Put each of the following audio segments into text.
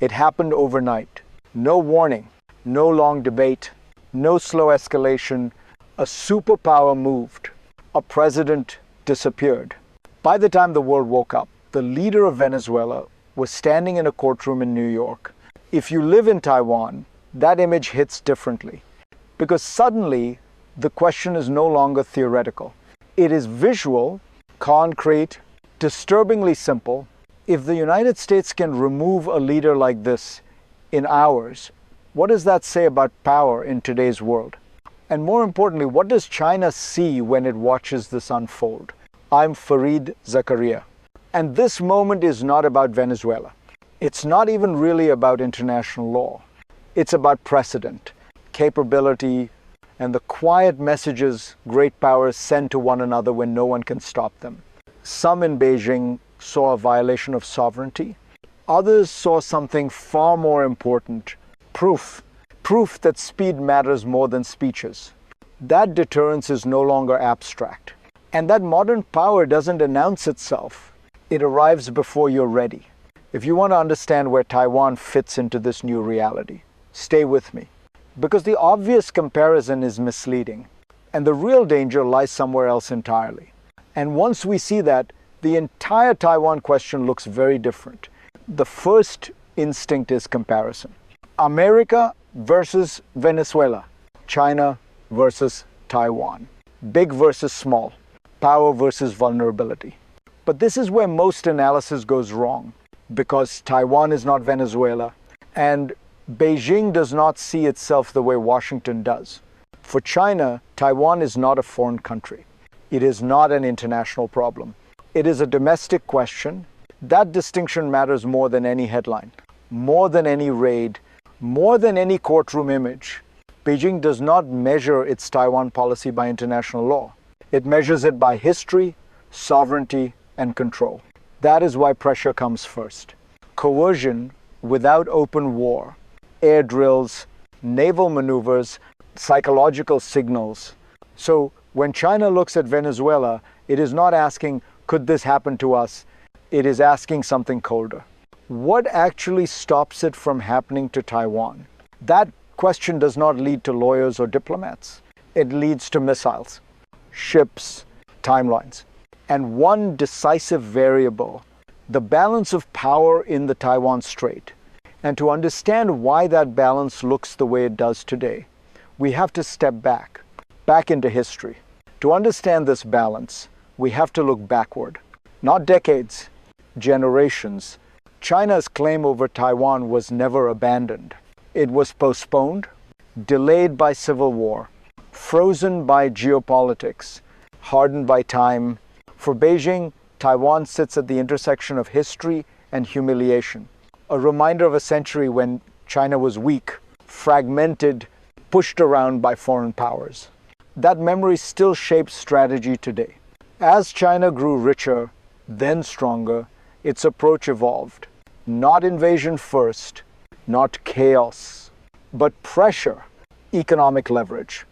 It happened overnight. No warning, no long debate, no slow escalation. A superpower moved. A president disappeared. By the time the world woke up, the leader of Venezuela was standing in a courtroom in New York. If you live in Taiwan, that image hits differently, because suddenly the question is no longer theoretical. It is visual, concrete, disturbingly simple. If the United States can remove a leader like this in hours, what does that say about power in today's world? And more importantly, what does China see when it watches this unfold? I'm Fareed Zakaria. And this moment is not about Venezuela. It's not even really about international law. It's about precedent, capability, and the quiet messages great powers send to one another when no one can stop them. Some in Beijing saw a violation of sovereignty. Others saw something far more important, proof that speed matters more than speeches. That deterrence is no longer abstract. And that modern power doesn't announce itself. It arrives before you're ready. If you want to understand where Taiwan fits into this new reality, stay with me. Because the obvious comparison is misleading, and the real danger lies somewhere else entirely. And once we see that, the entire Taiwan question looks very different. The first instinct is comparison. America versus Venezuela. China versus Taiwan. Big versus small. Power versus vulnerability. But this is where most analysis goes wrong, because Taiwan is not Venezuela, and Beijing does not see itself the way Washington does. For China, Taiwan is not a foreign country. It is not an international problem. It is a domestic question. That distinction matters more than any headline, more than any raid, more than any courtroom image. Beijing does not measure its Taiwan policy by international law. It measures it by history, sovereignty, and control. That is why pressure comes first. Coercion without open war, air drills, naval maneuvers, psychological signals. So when China looks at Venezuela, it is not asking, could this happen to us? It is asking something colder. What actually stops it from happening to Taiwan? That question does not lead to lawyers or diplomats. It leads to missiles, ships, timelines. And one decisive variable, the balance of power in the Taiwan Strait. And to understand why that balance looks the way it does today, we have to step back into history. To understand this balance, we have to look backward. Not decades, generations. China's claim over Taiwan was never abandoned. It was postponed, delayed by civil war, frozen by geopolitics, hardened by time. For Beijing, Taiwan sits at the intersection of history and humiliation. A reminder of a century when China was weak, fragmented, pushed around by foreign powers. That memory still shapes strategy today. As China grew richer, then stronger, its approach evolved. Not invasion first, not chaos, but pressure, economic leverage,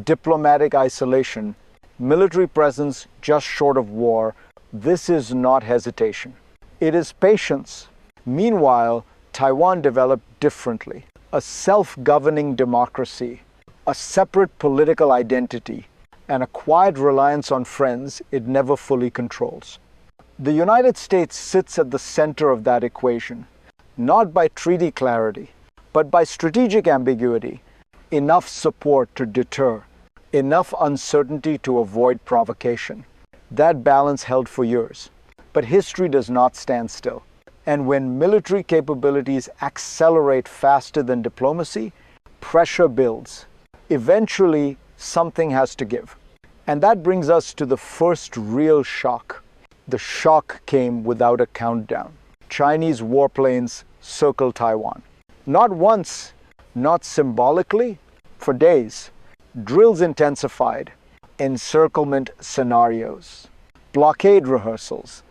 diplomatic isolation, military presence just short of war. This is not hesitation. It is patience. Meanwhile, Taiwan developed differently. A self-governing democracy, a separate political identity, and a quiet reliance on friends it never fully controls. The United States sits at the center of that equation, not by treaty clarity, but by strategic ambiguity, enough support to deter, enough uncertainty to avoid provocation. That balance held for years. But history does not stand still. And when military capabilities accelerate faster than diplomacy, pressure builds. Eventually, something has to give. And that brings us to the first real shock. The shock came without a countdown. Chinese warplanes circled Taiwan. Not once, not symbolically, for days. Drills intensified, encirclement scenarios, blockade rehearsals.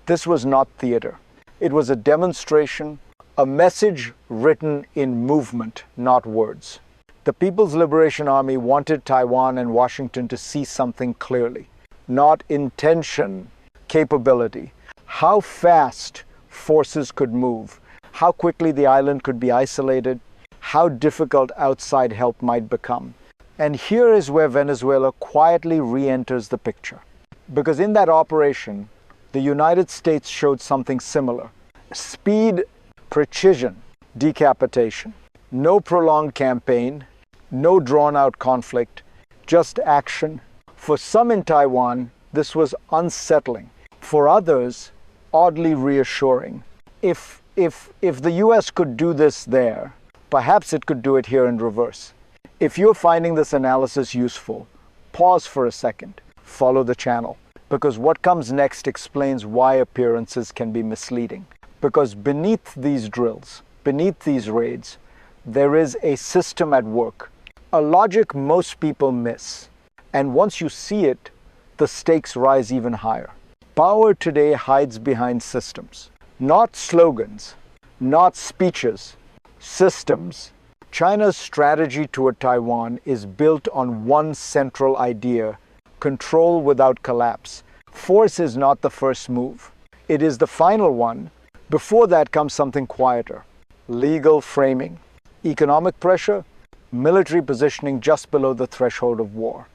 This was not theater. It was a demonstration, a message written in movement, not words. The People's Liberation Army wanted Taiwan and Washington to see something clearly, not intention, capability. How fast forces could move, how quickly the island could be isolated, how difficult outside help might become. And here is where Venezuela quietly re-enters the picture. Because in that operation, the United States showed something similar. Speed, precision, decapitation. No prolonged campaign, no drawn-out conflict, just action. For some in Taiwan, this was unsettling. For others, oddly reassuring. If the US could do this there, perhaps it could do it here in reverse. If you're finding this analysis useful, pause for a second, follow the channel, because what comes next explains why appearances can be misleading. Because beneath these drills, beneath these raids, there is a system at work, a logic most people miss. And once you see it, the stakes rise even higher. Power today hides behind systems, not slogans, not speeches, systems. China's strategy toward Taiwan is built on one central idea: control without collapse. Force is not the first move. It is the final one. Before that comes something quieter: legal framing, economic pressure, military positioning just below the threshold of war.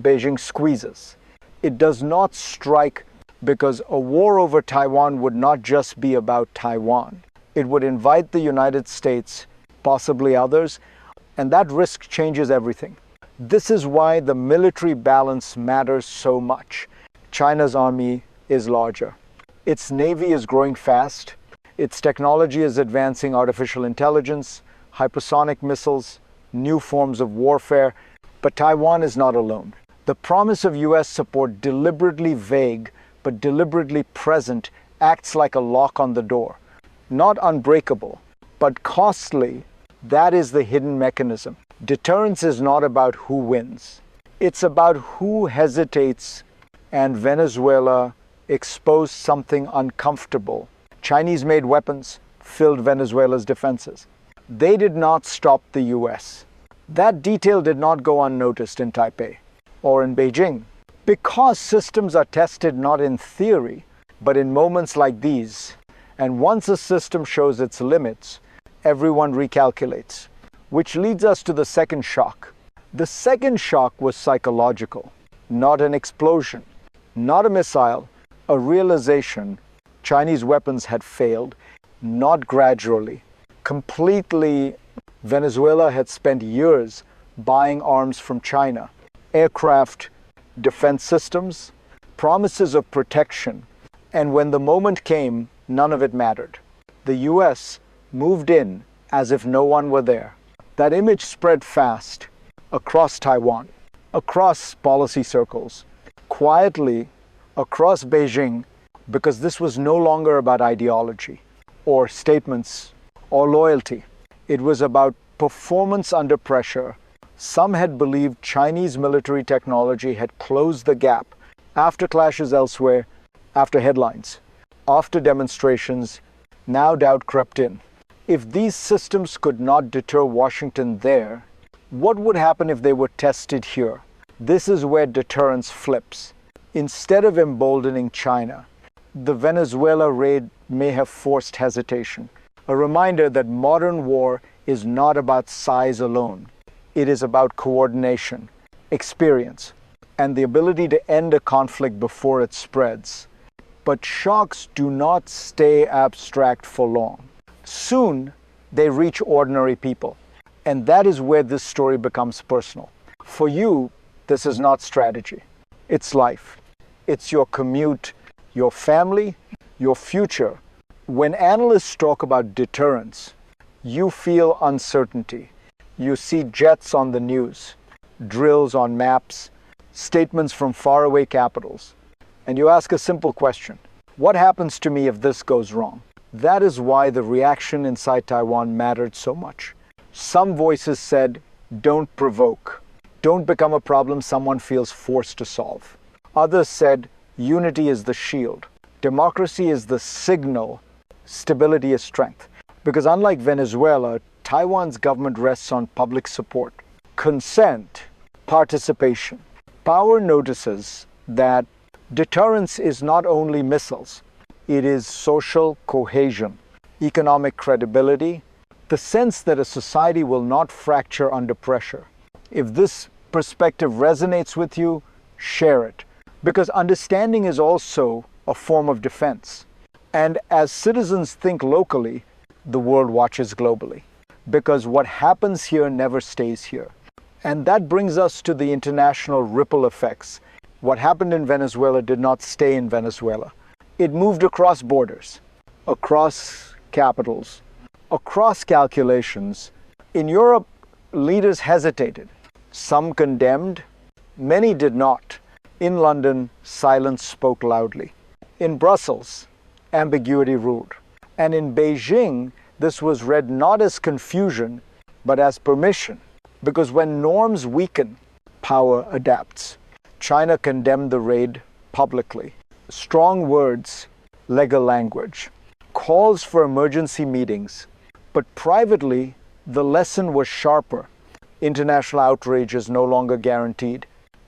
Beijing squeezes. It does not strike because a war over Taiwan would not just be about Taiwan. It would invite the United States, possibly others, and that risk changes everything. This is why the military balance matters so much. China's army is larger. Its navy is growing fast. Its technology is advancing: artificial intelligence, hypersonic missiles, new forms of warfare. But Taiwan is not alone. The promise of US support, deliberately vague but deliberately present, acts like a lock on the door. Not unbreakable, but costly. That is the hidden mechanism. Deterrence is not about who wins. It's about who hesitates, and Venezuela exposed something uncomfortable. Chinese-made weapons filled Venezuela's defenses. They did not stop the US. That detail did not go unnoticed in Taipei or in Beijing, because systems are tested not in theory, but in moments like these. And once a system shows its limits, everyone recalculates. Which leads us to the second shock. The second shock was psychological, not an explosion, not a missile, a realization Chinese weapons had failed, not gradually, completely. Venezuela had spent years buying arms from China, aircraft, defense systems, promises of protection, and when the moment came, none of it mattered. The US moved in as if no one were there. That image spread fast across Taiwan, across policy circles, quietly across Beijing, because this was no longer about ideology or statements or loyalty. It was about performance under pressure. Some had believed Chinese military technology had closed the gap after clashes elsewhere, after headlines, after demonstrations. Now doubt crept in. If these systems could not deter Washington there, what would happen if they were tested here? This is where deterrence flips. Instead of emboldening China, the Venezuela raid may have forced hesitation. A reminder that modern war is not about size alone. It is about coordination, experience, and the ability to end a conflict before it spreads. But shocks do not stay abstract for long. Soon, they reach ordinary people. And that is where this story becomes personal. For you, this is not strategy. It's life. It's your commute, your family, your future. When analysts talk about deterrence, you feel uncertainty. You see jets on the news, drills on maps, statements from faraway capitals. And you ask a simple question: what happens to me if this goes wrong? That is why the reaction inside Taiwan mattered so much. Some voices said, don't provoke. Don't become a problem someone feels forced to solve. Others said, unity is the shield. Democracy is the signal. Stability is strength. Because unlike Venezuela, Taiwan's government rests on public support, consent, participation. Power notices that deterrence is not only missiles. It is social cohesion. economic credibility, the sense that a society will not fracture under pressure. If this perspective resonates with you, share it. Because understanding is also a form of defense. And as citizens think locally, the world watches globally. Because what happens here never stays here. And that brings us to the international ripple effects. What happened in Venezuela did not stay in Venezuela. It moved across borders, across capitals, across calculations. In Europe, leaders hesitated. Some condemned, many did not. In London, silence spoke loudly. In Brussels, ambiguity ruled. And in Beijing, this was read not as confusion, but as permission. Because when norms weaken, power adapts. China condemned the raid publicly. Strong words, legal language, calls for emergency meetings. But privately, the lesson was sharper. International outrage is no longer guaranteed.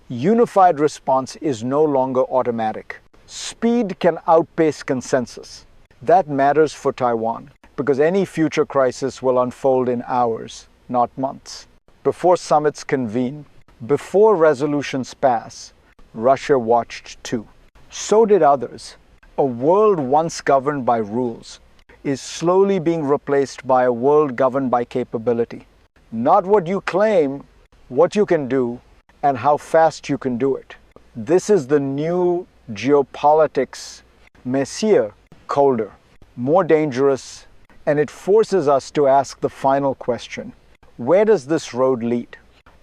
Unified response is no longer automatic. Speed can outpace consensus. That matters for Taiwan, because any future crisis will unfold in hours, not months. Before summits convene, before resolutions pass, Russia watched too. So did others. A world once governed by rules is slowly being replaced by a world governed by capability. Not what you claim, what you can do, and how fast you can do it. This is the new geopolitics messier, colder, more dangerous, and it forces us to ask the final question. Where does this road lead?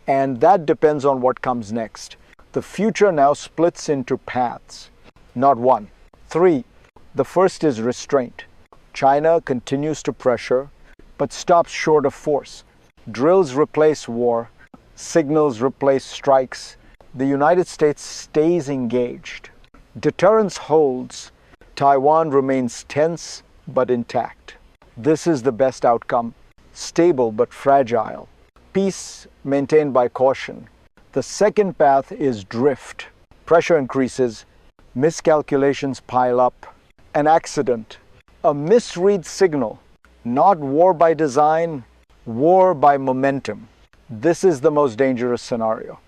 And that depends on what comes next. The future now splits into paths, not one. 3. The first is restraint. China continues to pressure, but stops short of force. Drills replace war. Signals replace strikes. The United States stays engaged. Deterrence holds. Taiwan remains tense but intact. This is the best outcome. Stable but fragile. Peace maintained by caution. The second path is drift. Pressure increases. Miscalculations pile up. An accident. A misread signal. Not war by design, war by momentum. This is the most dangerous scenario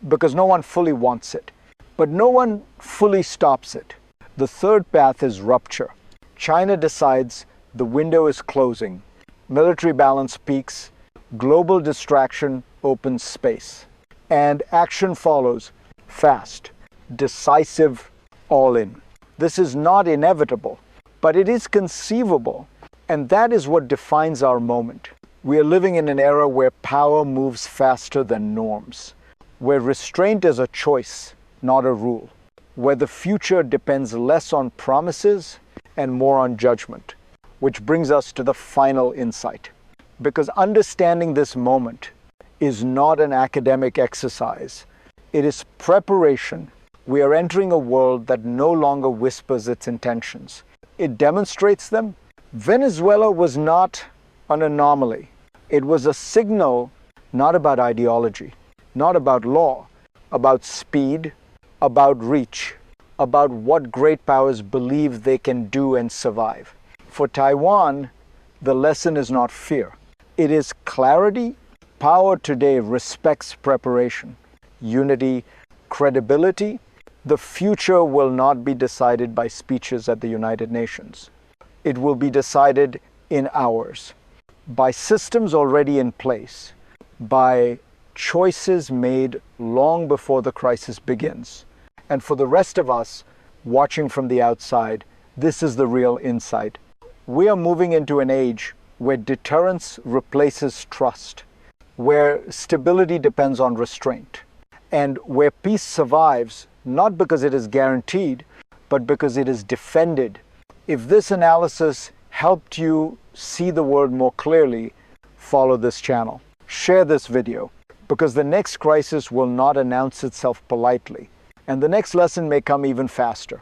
because no one fully wants it, but no one fully stops it. The third path is rupture. China decides the window is closing. Military balance peaks. Global distraction opens space. And action follows fast, decisive, all in. This is not inevitable, but it is conceivable. And that is what defines our moment. We are living in an era where power moves faster than norms, where restraint is a choice, not a rule, where the future depends less on promises and more on judgment, which brings us to the final insight. Because understanding this moment is not an academic exercise. It is preparation. We are entering a world that no longer whispers its intentions. It demonstrates them. Venezuela was not an anomaly. It was a signal not about ideology, not about law, about speed, about reach, about what great powers believe they can do and survive. For Taiwan, the lesson is not fear. It is clarity. Power today respects preparation, unity, credibility. The future will not be decided by speeches at the United Nations. It will be decided in hours, by systems already in place, by choices made long before the crisis begins. And for the rest of us watching from the outside, this is the real insight. We are moving into an age where deterrence replaces trust, where stability depends on restraint, and where peace survives not because it is guaranteed, but because it is defended. If this analysis helped you see the world more clearly, follow this channel. Share this video, because the next crisis will not announce itself politely, and the next lesson may come even faster.